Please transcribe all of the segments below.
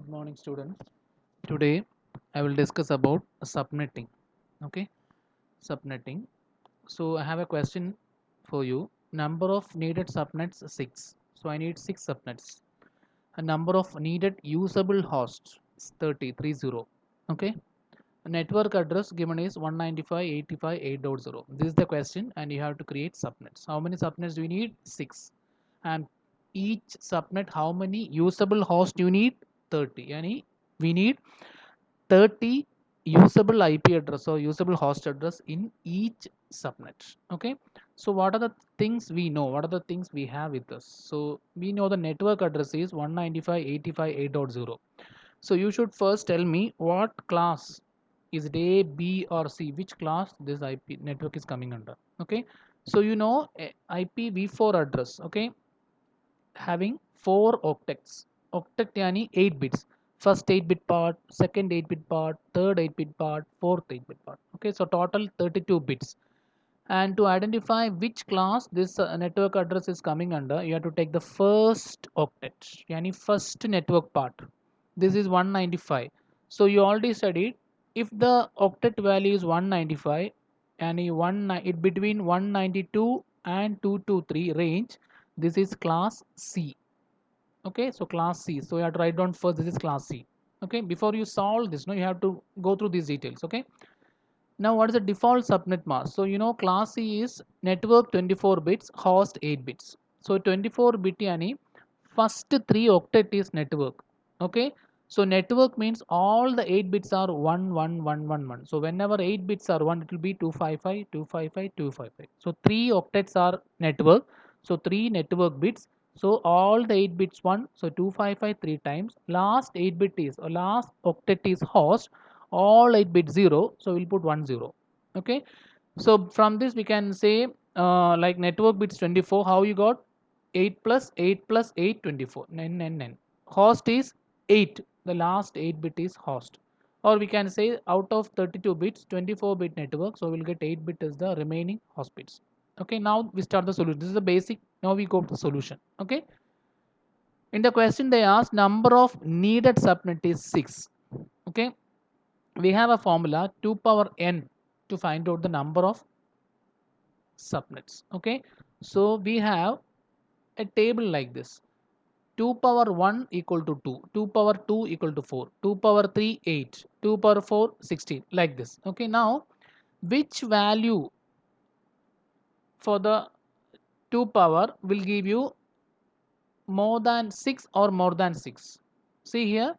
morning, students. Today I will discuss about subnetting. Okay, subnetting. So I have a question for you. Number of needed subnets 6. So I need 6 subnets. A number of needed usable hosts is 30. Okay. A network address given is 195.85.8.0. This is the question, and you have to create subnets. How many subnets do you need? 6. And each subnet, how many usable hosts you need? 30. Yani we need 30 usable IP address or usable host address in each subnet. Okay, so what are the things we know? What are the things we have with us? So we know the network address is 195.85.8.0. So you should first tell me what class is it, A, B, or C? Which class this IP network is coming under? Okay, so you know IPv4 address. Okay, having 4 octets. Octet yani 8 bits. First 8 bit part, second 8 bit part, third 8 bit part, fourth 8 bit part. Okay, so total 32 bits. And to identify which class this network address is coming under, you have to take the first octet, yani first network part. This is 195. So you already studied, if the octet value is 195 and it between 192 and 223 range, this is class C. Okay, so class C. So you have to write down first, this is class C. Okay, before you solve this, no, you have to go through these details. Okay, now what is the default subnet mask? So you know class C is network 24 bits, host 8 bits. So 24 bit yani first 3 octet is network. Okay, so network means all the 8 bits are 1 1 1 1 1. So whenever 8 bits are 1, it will be 255 255 255. So 3 octets are network. So 3 network bits. So all the 8 bits 1. So 255 3 times. Last 8 bit is or last octet is host. All 8 bits 0. So we'll put 1 0. Okay. So from this we can say like network bits 24. How you got 8 plus 8 plus 8 24 9 9 9. Host is 8. The last 8 bit is host. Or we can say out of 32 bits 24 bit network. So we'll get 8 bit as the remaining host bits. Okay, now we start the solution. This is the basic. Now we go to the solution. Okay. In the question they asked number of needed subnet is 6. Okay, we have a formula 2 power n to find out the number of subnets. Okay, so we have a table like this: 2 power 1 equal to 2, 2 power 2 equal to 4, 2 power 3 8, 2 power 4 16, like this. Okay, now which value for the 2 power will give you more than 6 or more than 6? See here,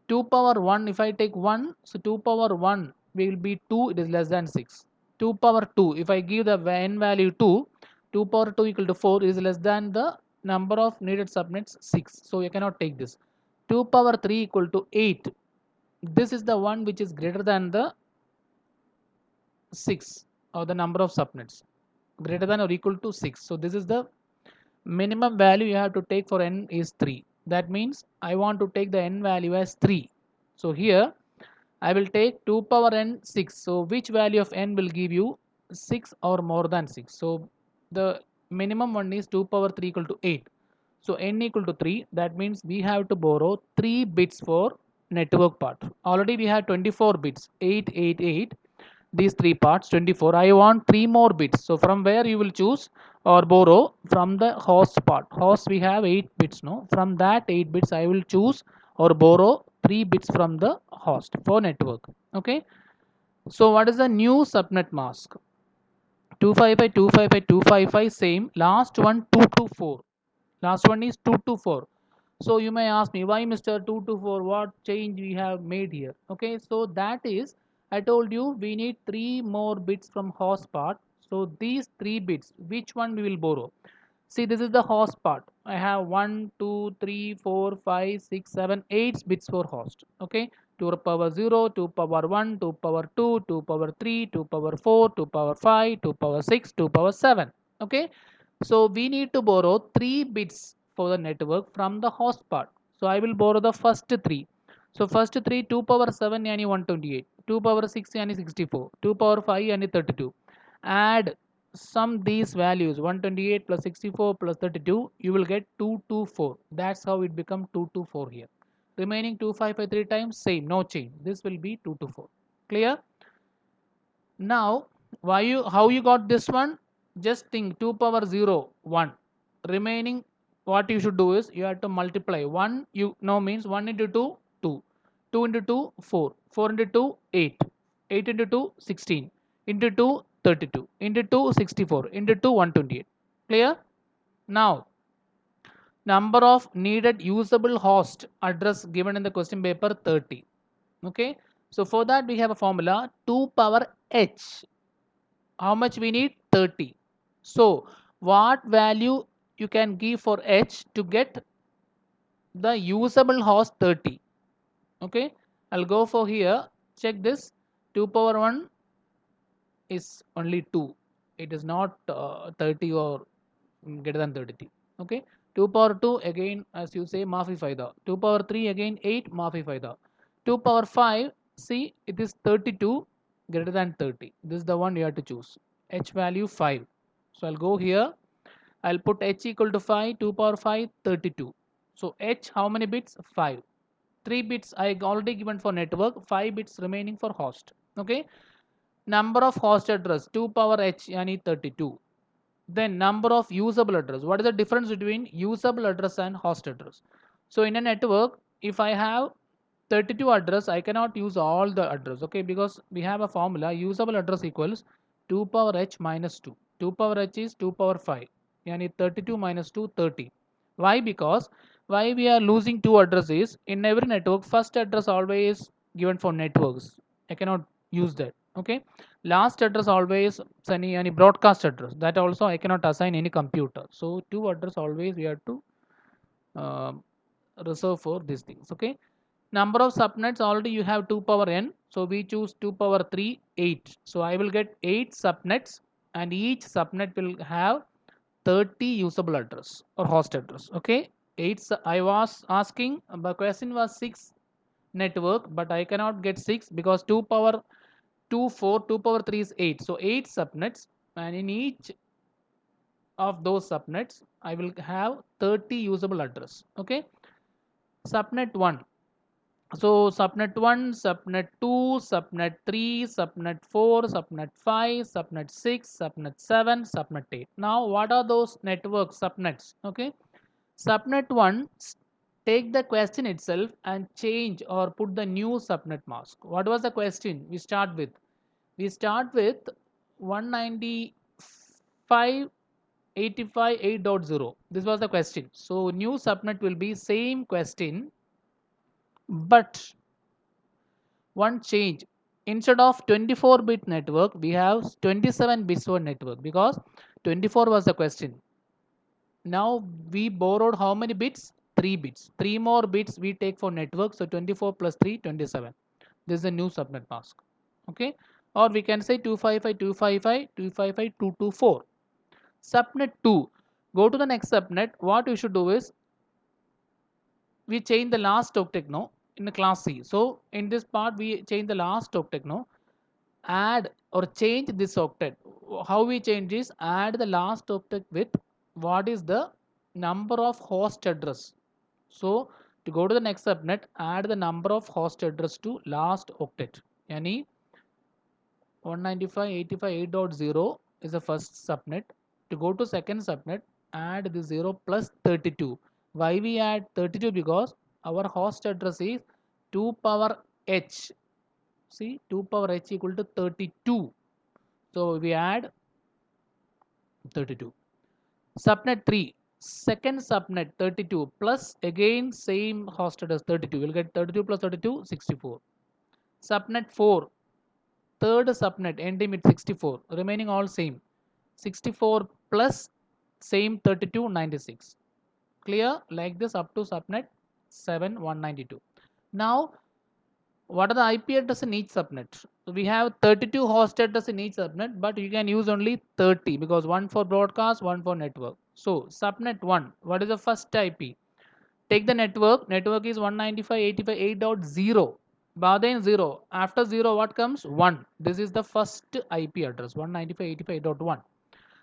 2 power 1, if I take 1, so 2 power 1 will be 2, it is less than 6. 2 power 2, if I give the n value 2, 2 power 2 equal to 4 is less than the number of needed subnets 6. So you cannot take this. 2 power 3 equal to 8. This is the one which is greater than the 6 or the number of subnets. Greater than or equal to 6. So this is the minimum value you have to take for n is 3. That means I want to take the n value as 3. So here I will take 2 power n 6. So which value of n will give you 6 or more than 6? So the minimum one is 2 power 3 equal to 8. So n equal to 3. That means we have to borrow 3 bits for network part. Already we have 24 bits, 8 8 8. These 3 parts 24. I want 3 more bits. So from where you will choose or borrow? From the host part. Host we have 8 bits, no? From that 8 bits I will choose or borrow 3 bits from the host for network. Okay, so what is the new subnet mask? 255 255 255, same. Last one 224. Last one is 224. So you may ask me, why Mr. 224, what change we have made here? Okay, so that is, I told you we need 3 more bits from host part. So these 3 bits, which one we will borrow? See, this is the host part. I have 1 2 3 4 5 6 7 8 bits for host. Okay, 2 power 0, 2 power 1, 2 power 2, 2 power 3, 2 power 4, 2 power 5, 2 power 6, 2 power 7. Okay, so we need to borrow 3 bits for the network from the host part. So I will borrow the first 3. So first 3, 2 power 7 yani 128, 2 power 6 yani 64, 2 power 5 yani 32. Add sum these values, 128 plus 64 plus 32, you will get 224. That's how it become 224 here. Remaining 2553 times same, no change. This will be 224. Clear? Now, how you got this one? Just think 2 power 0, 1. Remaining, what you should do is you have to multiply. 1 you know means 1 into 2, 2. 2 into 2, 4. 4 into 2, 8. 8 into 2, 16. Into 2, 32. Into 2, 64. Into 2, 128. Clear? Now, number of needed usable host address given in the question paper 30. Okay. So for that we have a formula 2 power h. How much we need? 30. So what value you can give for h to get the usable host 30? Okay. I'll go for here. Check this. 2 power 1 is only 2. It is not 30 or greater than 30. Okay. 2 power 2 again, as you say, maafi faida. 2 power 3 again 8, maafi faida. 2 power 5, see, it is 32 greater than 30. This is the one you have to choose. H value 5. So I'll go here. I'll put h equal to 5. 2 power 5, 32. So h, how many bits? 5. 3 bits I already given for network, 5 bits remaining for host. Okay. Number of host address 2 power h, yani 32. Then number of usable address. What is the difference between usable address and host address? So in a network, if I have 32 address, I cannot use all the address. Okay, because we have a formula usable address equals 2 power h minus 2. 2 power h is 2 power 5. Yani 32 minus 2, 30. Why? Because why we are losing two addresses in every network? First address always given for networks. I cannot use that. Okay. Last address always any broadcast address, that also I cannot assign any computer. So two address always we have to uh, reserve for these things. Okay. Number of subnets already you have 2 power n. So we choose 2 power 3, 8. So I will get 8 subnets and each subnet will have 30 usable address or host address. Okay. 8 I was asking, the question was 6 network, but I cannot get 6 because 2 power 2, 4, 2 power 3 is 8. So 8 subnets, and in each of those subnets I will have 30 usable address. Okay. Subnet 1. So subnet 1, subnet 2, subnet 3, subnet 4, subnet 5, subnet 6, subnet 7, subnet 8. Now what are those network subnets? Okay. Subnet 1, take the question itself and change or put the new subnet mask. What was the question we start with? We start with 195.85.8.0. This was the question. So new subnet will be same question, but one change. Instead of 24-bit network, we have 27 bits for network because 24 was the question. Now we borrowed how many bits? 3 bits. 3 more bits we take for network. So 24 plus 3, 27. This is a new subnet mask. Okay. Or we can say 255.255.255.224. Subnet 2. Go to the next subnet. What you should do is we change the last octet now in the class C. So in this part we change the last octet now. Add or change this octet. How we change this? Add the last octet with what is the number of host address. So to go to the next subnet, add the number of host address to last octet. Yani 195.85.8.0 is the first subnet. To go to second subnet, add the 0 plus 32. Why we add 32? Because our host address is 2 power h. See, 2 power h equal to 32. So we add 32. Subnet 3. Second subnet 32 plus again same host address 32. We'll get 32 plus 32, 64. Subnet 4. Third subnet ending with 64. Remaining all same. 64 plus same 32, 96. Clear? Like this up to subnet 7, 192. Now what are the IP address in each subnet? We have 32 host address in each subnet, but you can use only 30 because one for broadcast, one for network. So subnet 1, what is the first IP? Take the network. Network is 195.85.8.0. Then 0. After 0, what comes? 1. This is the first IP address, 195.85.8.1.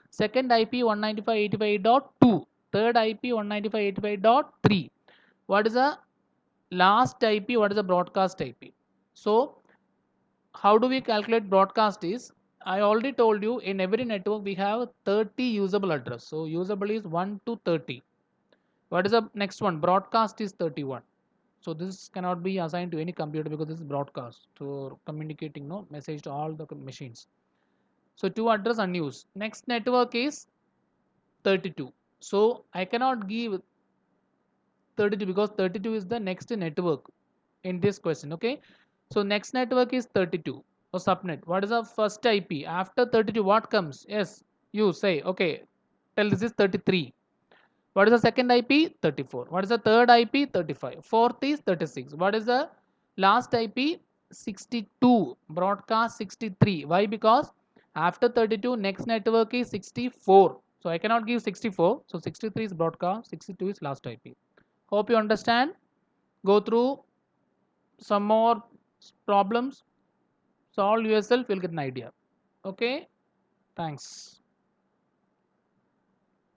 Second IP, 195.85.8.2. Third IP, 195.85.8.3. What is the last IP, what is the broadcast IP? So how do we calculate broadcast is, I already told you in every network we have 30 usable address. So usable is 1 to 30. What is the next one? Broadcast is 31. So this cannot be assigned to any computer because this is broadcast. So communicating no message to all the machines. So 2 address unused. Next network is 32. So I cannot give 32 because 32 is the next network in this question. Okay. So next network is 32 or subnet. What is the first IP? After 32, what comes? Yes, you say, okay, tell this is 33. What is the second IP? 34. What is the third IP? 35. Fourth is 36. What is the last IP? 62. Broadcast 63. Why? Because after 32, next network is 64. So I cannot give 64. So 63 is broadcast, 62 is last IP. Hope you understand. Go through some more problems, solve yourself, you'll get an idea. Okay, thanks.